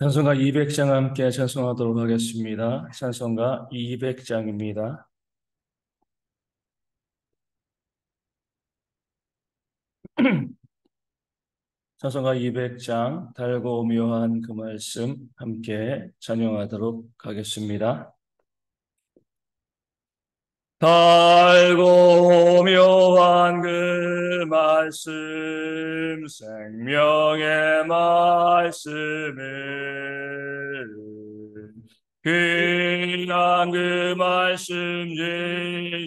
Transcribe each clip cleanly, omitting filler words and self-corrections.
찬송가 200장 함께 찬송하도록 하겠습니다. 찬송가 200장입니다. 찬송가 200장 달고 묘한 그 말씀 함께 찬양하도록 하겠습니다. 달고 묘한 그 말씀 생명의 말씀을 귀한 그 말씀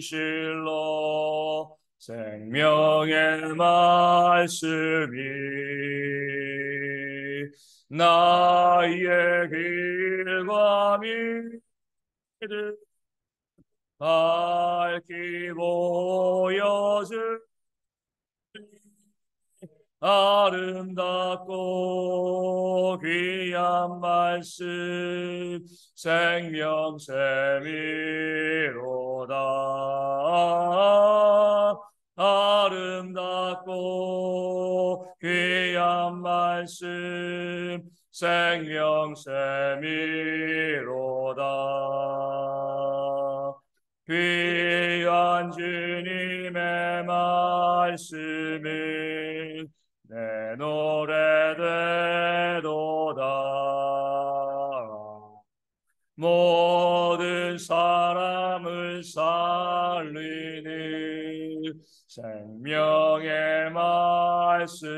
진실로 생명의 말씀이 나의 길과 미를 밝히 보여줄 아름답고 귀한 말씀 생명샘이로다. 아름답고 귀한 말씀 생명샘이로다. 귀한 주님의 말씀을 내 노래 되도다. 모든 사람을 살리는 생명의 말씀을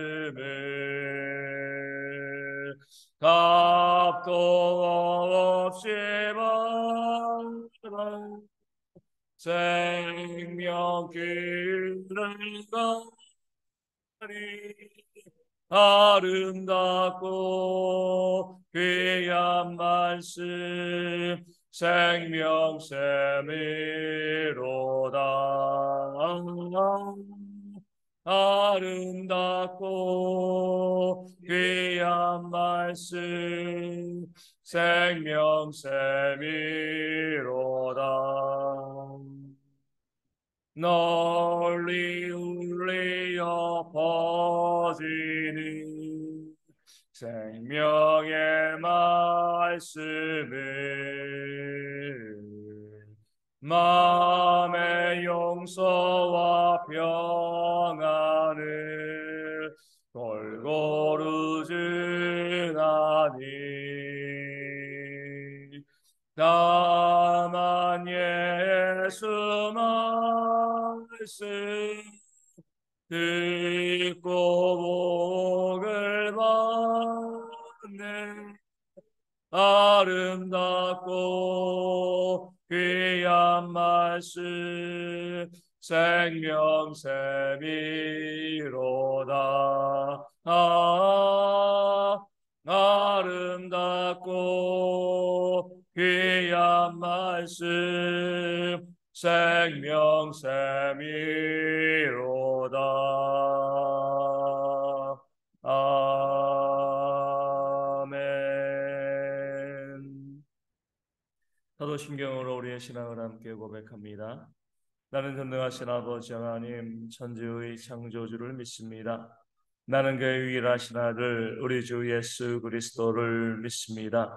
값도 없이 받아 생명 길을 가리 아름답고 귀한 말씀 생명샘이로다. 아름답고 귀한 말씀 생명샘이로다. 널리 울리어 퍼지는 생명의 말씀을 마음의 용서와 평안을 골고루 주나니 다만 예수 말씀 듣고 복을 받네 아름답고 귀한 말씀 생명샘이로다. 아름답고 귀한 말씀 생명샘이로다. 아멘. 사도신경으로 우리의 신앙을 함께 고백합니다. 나는 전능하신 아버지 하나님 천지의 창조주를 믿습니다. 나는 그의 유일하신 아들 우리 주 예수 그리스도를 믿습니다.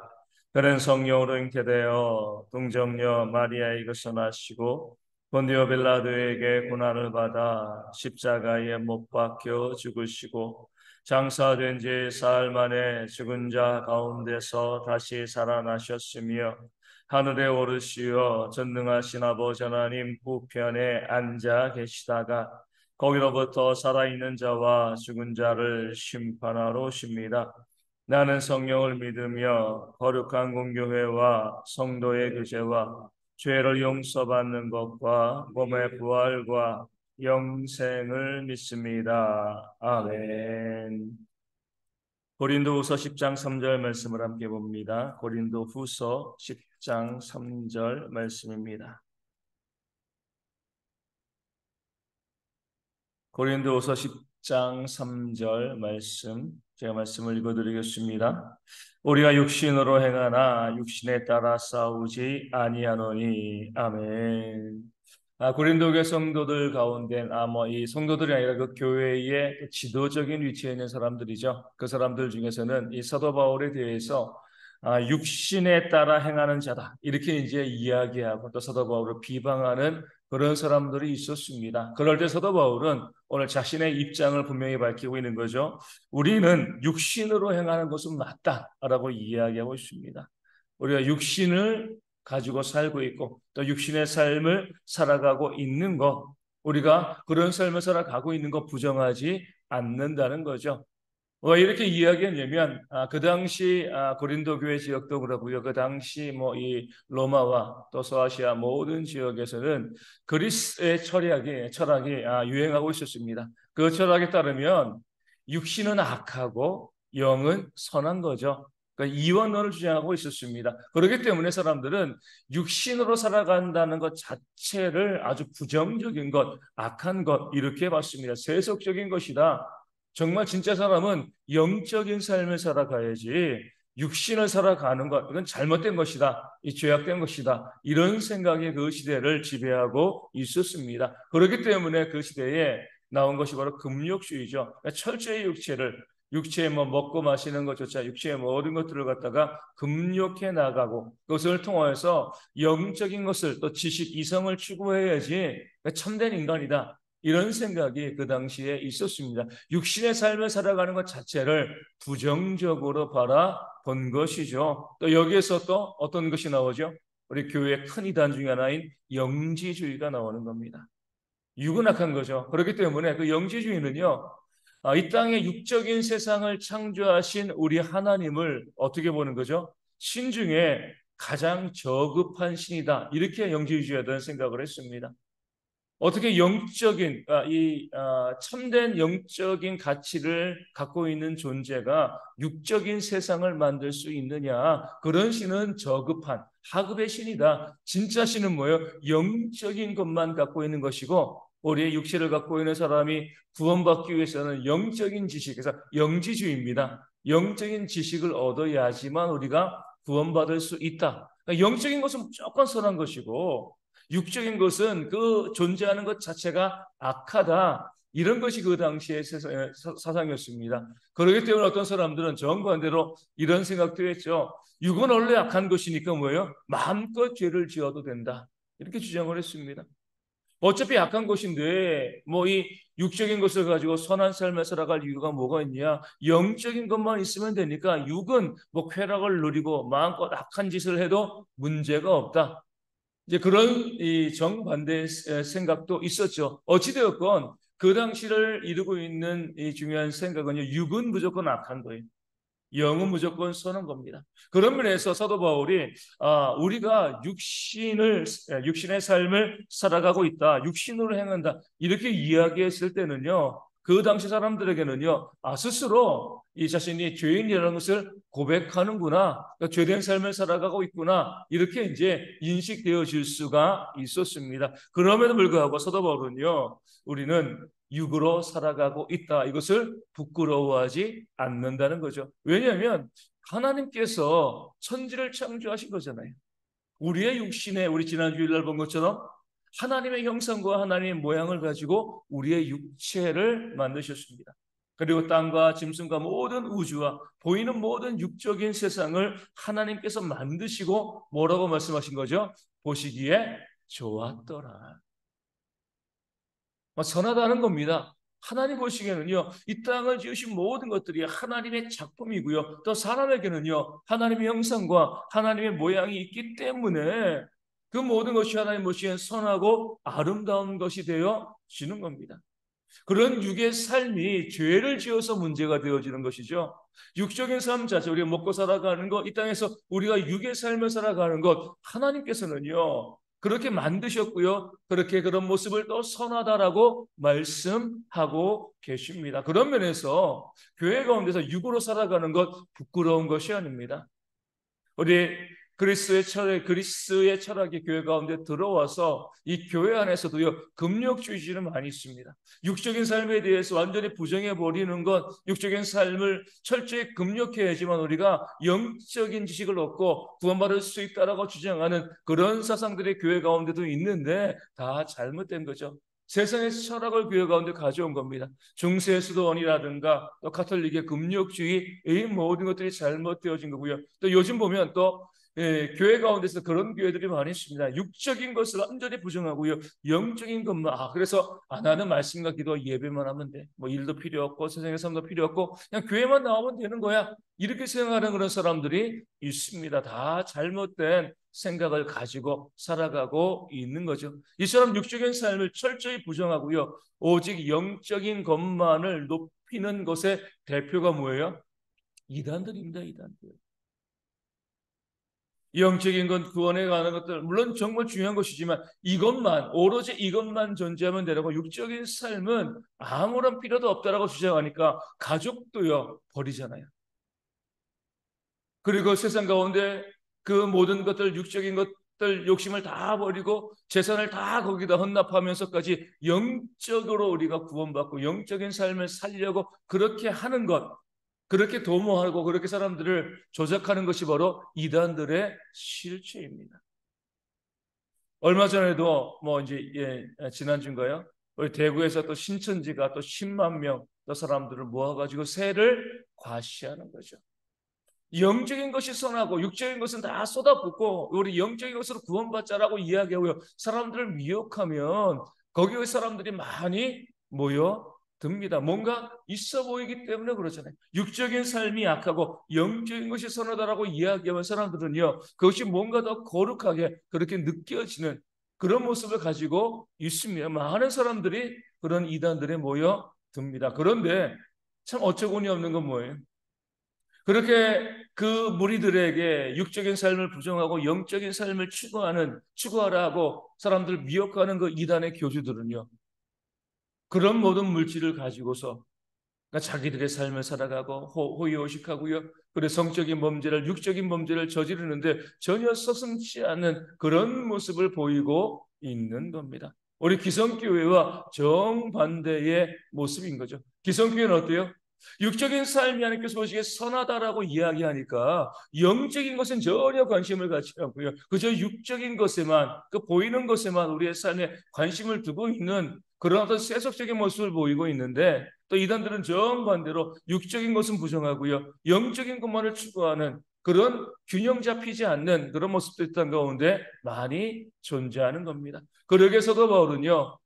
그는 성령으로 잉태되어 동정녀 마리아의 것을 나시고 본디오 빌라도에게 고난을 받아 십자가에 못 박혀 죽으시고 장사된 지 사흘 만에 죽은 자 가운데서 다시 살아나셨으며 하늘에 오르시어 전능하신 아버지 하나님 우편에 앉아 계시다가 거기로부터 살아있는 자와 죽은 자를 심판하러 오십니다. 나는 성령을 믿으며 거룩한 공교회와 성도의 교제와 죄를 용서받는 것과 몸의 부활과 영생을 믿습니다. 아멘. 고린도후서 10장 3절 말씀을 함께 봅니다. 고린도후서 10장 3절 말씀입니다. 고린도후서 10장 3절 말씀, 제가 말씀을 읽어드리겠습니다. 우리가 육신으로 행하나 육신에 따라 싸우지 아니하노니. 아멘. 고린도 교회 성도들 가운데 이 성도들이 아니라 그 교회의 지도적인 위치에 있는 사람들이죠. 그 사람들 중에서는 이 사도 바울에 대해서 육신에 따라 행하는 자다. 이렇게 이제 이야기하고 또 사도 바울을 비방하는 그런 사람들이 있었습니다. 그럴 때 사도 바울은 오늘 자신의 입장을 분명히 밝히고 있는 거죠. 우리는 육신으로 행하는 것은 맞다라고 이야기하고 있습니다. 우리가 육신을 가지고 살고 있고 또 육신의 삶을 살아가고 있는 것, 우리가 그런 삶을 살아가고 있는 것 부정하지 않는다는 거죠. 왜 이렇게 이야기했냐면 그 당시 고린도 교회 지역도 그렇고요. 그 당시 뭐 이 로마와 또 서아시아 모든 지역에서는 그리스의 철학이 유행하고 있었습니다. 그 철학에 따르면 육신은 악하고 영은 선한 거죠. 그러니까 이원론을 주장하고 있었습니다. 그렇기 때문에 사람들은 육신으로 살아간다는 것 자체를 아주 부정적인 것, 악한 것 이렇게 봤습니다. 세속적인 것이다. 정말 진짜 사람은 영적인 삶을 살아가야지 육신을 살아가는 것, 이건 잘못된 것이다. 이 죄악된 것이다. 이런 생각이 그 시대를 지배하고 있었습니다. 그렇기 때문에 그 시대에 나온 것이 바로 금욕주의죠. 그러니까 철저히 육체에 뭐 먹고 마시는 것조차 육체의 모든 것들을 갖다가 금욕해 나가고 그것을 통해서 영적인 것을 또 지식, 이성을 추구해야지 그러니까 참된 인간이다. 이런 생각이 그 당시에 있었습니다. 육신의 삶을 살아가는 것 자체를 부정적으로 바라본 것이죠. 또 여기에서 또 어떤 것이 나오죠? 우리 교회의 큰 이단 중에 하나인 영지주의가 나오는 겁니다. 육은 악한 거죠. 그렇기 때문에 그 영지주의는요, 이 땅의 육적인 세상을 창조하신 우리 하나님을 어떻게 보는 거죠? 신 중에 가장 저급한 신이다. 이렇게 영지주의자들은 생각을 했습니다. 어떻게 참된 영적인 가치를 갖고 있는 존재가 육적인 세상을 만들 수 있느냐? 그런 신은 저급한 하급의 신이다. 진짜 신은 뭐예요? 영적인 것만 갖고 있는 것이고 우리의 육체를 갖고 있는 사람이 구원받기 위해서는 영적인 지식, 그래서 영지주의입니다. 영적인 지식을 얻어야지만 우리가 구원받을 수 있다. 그러니까 영적인 것은 무조건 선한 것이고 육적인 것은 그 존재하는 것 자체가 악하다. 이런 것이 그 당시의 사상이었습니다. 그렇기 때문에 어떤 사람들은 정반대로 이런 생각도 했죠. 육은 원래 악한 것이니까 뭐예요? 마음껏 죄를 지어도 된다. 이렇게 주장을 했습니다. 어차피 악한 것인데 뭐 이 육적인 것을 가지고 선한 삶을 살아갈 이유가 뭐가 있냐? 영적인 것만 있으면 되니까 육은 뭐 쾌락을 누리고 마음껏 악한 짓을 해도 문제가 없다. 이제 그런 이 정반대의 생각도 있었죠. 어찌되었건 그 당시를 이루고 있는 이 중요한 생각은요, 육은 무조건 악한 거예요. 영은 무조건 선한 겁니다. 그런 면에서 사도 바울이 우리가 육신의 삶을 살아가고 있다, 육신으로 행한다 이렇게 이야기했을 때는요, 그 당시 사람들에게는요, 스스로 이 자신이 죄인이라는 것을 고백하는구나, 그러니까 죄된 삶을 살아가고 있구나 이렇게 이제 인식되어질 수가 있었습니다. 그럼에도 불구하고 사도 바울은요, 우리는 육으로 살아가고 있다. 이것을 부끄러워하지 않는다는 거죠. 왜냐하면 하나님께서 천지를 창조하신 거잖아요. 우리의 육신에 우리 지난 주일날 본 것처럼 하나님의 형상과 하나님의 모양을 가지고 우리의 육체를 만드셨습니다. 그리고 땅과 짐승과 모든 우주와 보이는 모든 육적인 세상을 하나님께서 만드시고 뭐라고 말씀하신 거죠? 보시기에 좋았더라. 선하다는 겁니다. 하나님 보시기에는요, 이 땅을 지으신 모든 것들이 하나님의 작품이고요. 또 사람에게는요, 하나님의 형상과 하나님의 모양이 있기 때문에 그 모든 것이 하나님 보시기엔 선하고 아름다운 것이 되어지는 겁니다. 그런 육의 삶이 죄를 지어서 문제가 되어지는 것이죠. 육적인 삶 자체, 우리가 먹고 살아가는 것, 이 땅에서 우리가 육의 삶을 살아가는 것, 하나님께서는요, 그렇게 만드셨고요. 그렇게 그런 모습을 또 선하다라고 말씀하고 계십니다. 그런 면에서 교회 가운데서 육으로 살아가는 것 부끄러운 것이 아닙니다. 우리 그리스의 철학이 교회 가운데 들어와서 이 교회 안에서도요, 금욕주의는 많이 있습니다. 육적인 삶에 대해서 완전히 부정해 버리는 것, 육적인 삶을 철저히 금욕해야지만 우리가 영적인 지식을 얻고 구원받을 수 있다라고 주장하는 그런 사상들이 교회 가운데도 있는데 다 잘못된 거죠. 세상의 철학을 교회 가운데 가져온 겁니다. 중세 수도원이라든가 또 가톨릭의 금욕주의 이 모든 것들이 잘못되어진 거고요. 또 요즘 보면 또 교회 가운데서 그런 교회들이 많이 있습니다. 육적인 것을 완전히 부정하고요. 영적인 것만 그래서 나는 말씀과 기도 예배만 하면 돼. 뭐 일도 필요 없고 세상의 삶도 필요 없고 그냥 교회만 나오면 되는 거야. 이렇게 생각하는 그런 사람들이 있습니다. 다 잘못된 생각을 가지고 살아가고 있는 거죠. 이처럼 육적인 삶을 철저히 부정하고요. 오직 영적인 것만을 높이는 것의 대표가 뭐예요? 이단들입니다. 이단들. 영적인 건 구원에 관한 것들 물론 정말 중요한 것이지만 이것만 오로지 이것만 존재하면 되라고 육적인 삶은 아무런 필요도 없다라고 주장하니까 가족도요 버리잖아요. 그리고 세상 가운데 그 모든 것들 육적인 것들 욕심을 다 버리고 재산을 다 거기다 헌납하면서까지 영적으로 우리가 구원받고 영적인 삶을 살려고 그렇게 하는 것 그렇게 도모하고 그렇게 사람들을 조작하는 것이 바로 이단들의 실체입니다. 얼마 전에도 뭐 이제 지난주인가요? 우리 대구에서 또 신천지가 또 10만 명 또 사람들을 모아가지고 세를 과시하는 거죠. 영적인 것이 선하고 육적인 것은 다 쏟아붓고 우리 영적인 것으로 구원받자라고 이야기하고요. 사람들을 미혹하면 거기에 사람들이 많이 모여듭니다. 뭔가 있어 보이기 때문에 그렇잖아요. 육적인 삶이 약하고 영적인 것이 선하다라고 이야기하면 사람들은요. 그것이 뭔가 더 거룩하게 그렇게 느껴지는 그런 모습을 가지고 있습니다. 많은 사람들이 그런 이단들에 모여듭니다. 그런데 참 어처구니 없는 건 뭐예요? 그렇게 그 무리들에게 육적인 삶을 부정하고 영적인 삶을 추구하라고 사람들 미혹하는 그 이단의 교주들은요. 그런 모든 물질을 가지고서 그러니까 자기들의 삶을 살아가고 호의호식하고요. 그리고 성적인 범죄를 육적인 범죄를 저지르는데 전혀 서슴지 않는 그런 모습을 보이고 있는 겁니다. 우리 기성교회와 정반대의 모습인 거죠. 기성교회는 어때요? 육적인 삶이 하나님께서 보시기에 선하다라고 이야기하니까 영적인 것은 전혀 관심을 갖지 않고요. 그저 육적인 것에만 그 보이는 것에만 우리의 삶에 관심을 두고 있는 그런 어떤 세속적인 모습을 보이고 있는데 또 이단들은 정반대로 육적인 것은 부정하고요. 영적인 것만을 추구하는 그런 균형 잡히지 않는 그런 모습도 있던 가운데 많이 존재하는 겁니다. 그러게서도 바울은요.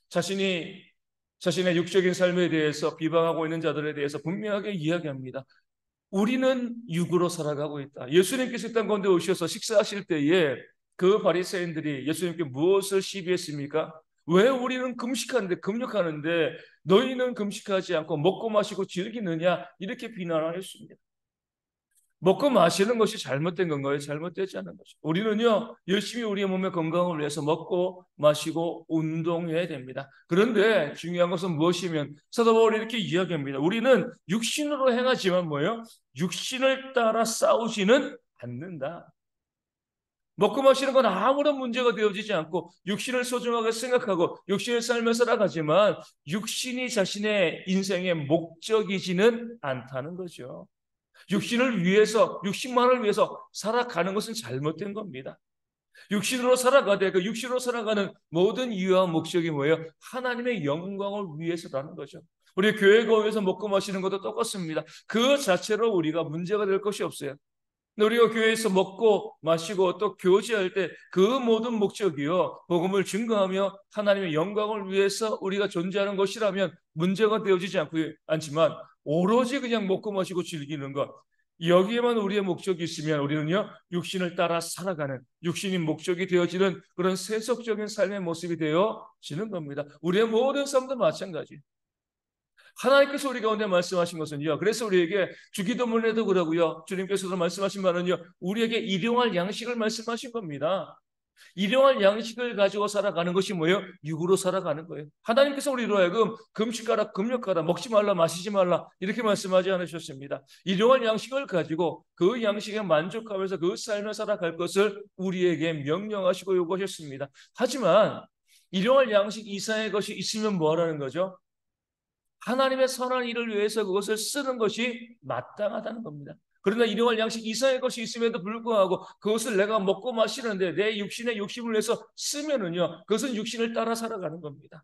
자신의 육적인 삶에 대해서 비방하고 있는 자들에 대해서 분명하게 이야기합니다. 우리는 육으로 살아가고 있다. 예수님께서 이 땅 가운데 오셔서 식사하실 때에 그 바리새인들이 예수님께 무엇을 시비했습니까? 왜 우리는 금식하는데 금욕하는데 너희는 금식하지 않고 먹고 마시고 즐기느냐 이렇게 비난하였습니다. 먹고 마시는 것이 잘못된 건가요? 잘못되지 않은 거죠. 우리는요, 열심히 우리의 몸의 건강을 위해서 먹고 마시고 운동해야 됩니다. 그런데 중요한 것은 무엇이면 사도 바울이 이렇게 이야기합니다. 우리는 육신으로 행하지만 뭐예요? 육신을 따라 싸우지는 않는다. 먹고 마시는 건 아무런 문제가 되어지지 않고 육신을 소중하게 생각하고 육신의 삶을 살아가지만 육신이 자신의 인생의 목적이지는 않다는 거죠. 육신을 위해서, 육신만을 위해서 살아가는 것은 잘못된 겁니다. 육신으로 살아가되 그 육신으로 살아가는 모든 이유와 목적이 뭐예요? 하나님의 영광을 위해서라는 거죠. 우리 교회 가운데서 먹고 마시는 것도 똑같습니다. 그 자체로 우리가 문제가 될 것이 없어요. 우리가 교회에서 먹고 마시고 또 교제할 때 그 모든 목적이요. 복음을 증거하며 하나님의 영광을 위해서 우리가 존재하는 것이라면 문제가 되어지지 않지만 오로지 그냥 먹고 마시고 즐기는 것. 여기에만 우리의 목적이 있으면 우리는요. 육신을 따라 살아가는 육신이 목적이 되어지는 그런 세속적인 삶의 모습이 되어지는 겁니다. 우리의 모든 삶도 마찬가지. 하나님께서 우리 가운데 말씀하신 것은요. 그래서 우리에게 주기도문에도 그러고요. 주님께서도 말씀하신 바는요. 우리에게 일용할 양식을 말씀하신 겁니다. 일용할 양식을 가지고 살아가는 것이 뭐예요? 육으로 살아가는 거예요. 하나님께서 우리로 하여금 금식하라, 금욕하라, 먹지 말라, 마시지 말라 이렇게 말씀하지 않으셨습니다. 일용할 양식을 가지고 그 양식에 만족하면서 그 삶을 살아갈 것을 우리에게 명령하시고 요구하셨습니다. 하지만 일용할 양식 이상의 것이 있으면 뭐하라는 거죠? 하나님의 선한 일을 위해서 그것을 쓰는 것이 마땅하다는 겁니다. 그러나 일용할 양식 이상의 것이 있음에도 불구하고 그것을 내가 먹고 마시는데 내 육신의 욕심을 위해서 쓰면은요, 그것은 육신을 따라 살아가는 겁니다.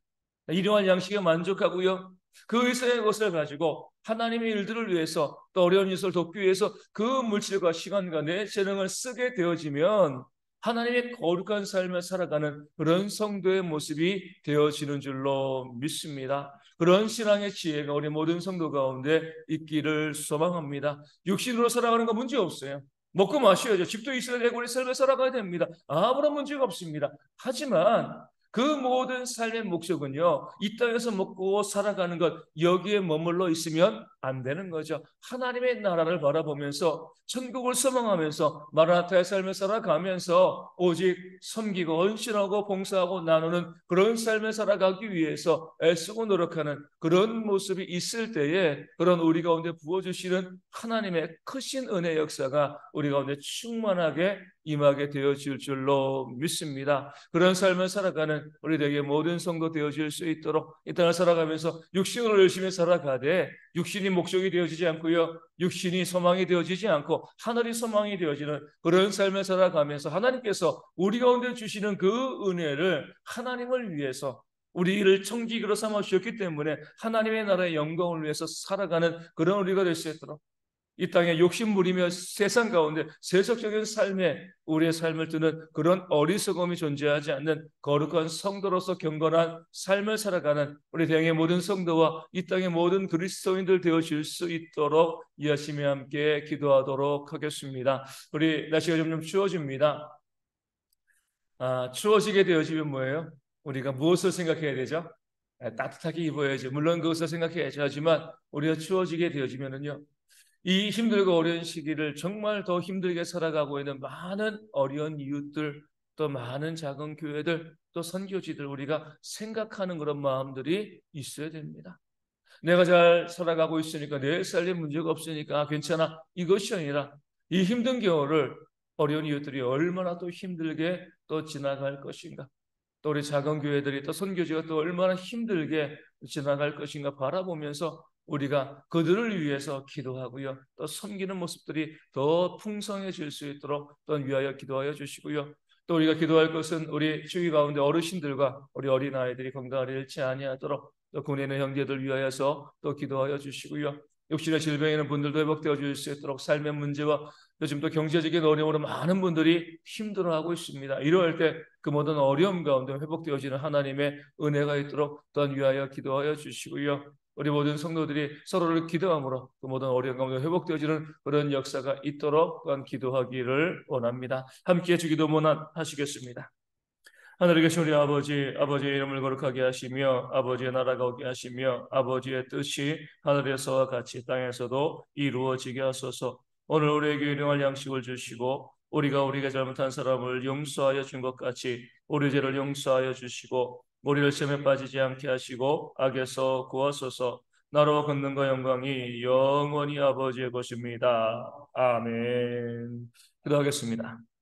일용할 양식에 만족하고요. 그 이상의 것을 가지고 하나님의 일들을 위해서 또 어려운 일을 돕기 위해서 그 물질과 시간과 내 재능을 쓰게 되어지면 하나님의 거룩한 삶을 살아가는 그런 성도의 모습이 되어지는 줄로 믿습니다. 그런 신앙의 지혜가 우리 모든 성도 가운데 있기를 소망합니다. 육신으로 살아가는 건 문제 없어요. 먹고 마셔야죠. 집도 있어야 되고 우리 삶을 살아가야 됩니다. 아무런 문제가 없습니다. 하지만 그 모든 삶의 목적은요, 이 땅에서 먹고 살아가는 것, 여기에 머물러 있으면 안 되는 거죠. 하나님의 나라를 바라보면서 천국을 소망하면서 마라나타의 삶을 살아가면서 오직 섬기고 헌신하고 봉사하고 나누는 그런 삶을 살아가기 위해서 애쓰고 노력하는 그런 모습이 있을 때에 그런 우리 가운데 부어주시는 하나님의 크신 은혜 역사가 우리 가운데 충만하게 임하게 되어질 줄로 믿습니다. 그런 삶을 살아가는 우리에게 모든 성도 되어질 수 있도록 이 땅을 살아가면서 육신으로 열심히 살아가되 육신이 목적이 되어지지 않고요, 육신이 소망이 되어지지 않고 하늘이 소망이 되어지는 그런 삶을 살아가면서 하나님께서 우리 가운데 주시는 그 은혜를 하나님을 위해서 우리를 청지기로 삼아 주셨기 때문에 하나님의 나라의 영광을 위해서 살아가는 그런 우리가 될 수 있도록 이 땅에 욕심부리며 세상 가운데 세속적인 삶에 우리의 삶을 두는 그런 어리석음이 존재하지 않는 거룩한 성도로서 경건한 삶을 살아가는 우리 대형의 모든 성도와 이 땅의 모든 그리스도인들 되어질 수 있도록 열심히 함께 기도하도록 하겠습니다. 우리 날씨가 점점 추워집니다. 추워지게 되어지면 뭐예요? 우리가 무엇을 생각해야 되죠? 따뜻하게 입어야죠. 물론 그것을 생각해야죠. 하지만 우리가 추워지게 되어지면은요, 이 힘들고 어려운 시기를 정말 더 힘들게 살아가고 있는 많은 어려운 이웃들, 또 많은 작은 교회들, 또 선교지들 우리가 생각하는 그런 마음들이 있어야 됩니다. 내가 잘 살아가고 있으니까 내 삶에 문제가 없으니까 괜찮아. 이것이 아니라 이 힘든 겨울을 어려운 이웃들이 얼마나 또 힘들게 또 지나갈 것인가. 또 우리 작은 교회들이 또 선교지가 또 얼마나 힘들게 지나갈 것인가 바라보면서 우리가 그들을 위해서 기도하고요. 또 섬기는 모습들이 더 풍성해질 수 있도록 또 위하여 기도하여 주시고요. 또 우리가 기도할 것은 우리 주위 가운데 어르신들과 우리 어린아이들이 건강을 잃지 아니하도록 또 군에 있는 형제들 위하여서 또 기도하여 주시고요. 육신의 질병에 있는 분들도 회복되어 줄 수 있도록 삶의 문제와 요즘 또 경제적인 어려움으로 많은 분들이 힘들어하고 있습니다. 이러할 때 그 모든 어려움 가운데 회복되어지는 하나님의 은혜가 있도록 또한 위하여 기도하여 주시고요. 우리 모든 성도들이 서로를 기도함으로 그 모든 어려움 가운데 회복되어지는 그런 역사가 있도록 또한 기도하기를 원합니다. 함께해 주기도 원하시겠습니다. 하늘에 계신 우리 아버지, 아버지의 이름을 거룩하게 하시며 아버지의 나라가 오게 하시며 아버지의 뜻이 하늘에서와 같이 땅에서도 이루어지게 하소서. 오늘 우리에게 일용할 양식을 주시고 우리가 우리에게 잘못한 사람을 용서하여 준 것 같이 우리 죄를 용서하여 주시고 우리를 시험에 빠지지 않게 하시고 악에서 구하소서. 나라와 권능과 영광이 영원히 아버지의 것입니다. 아멘. 기도하겠습니다.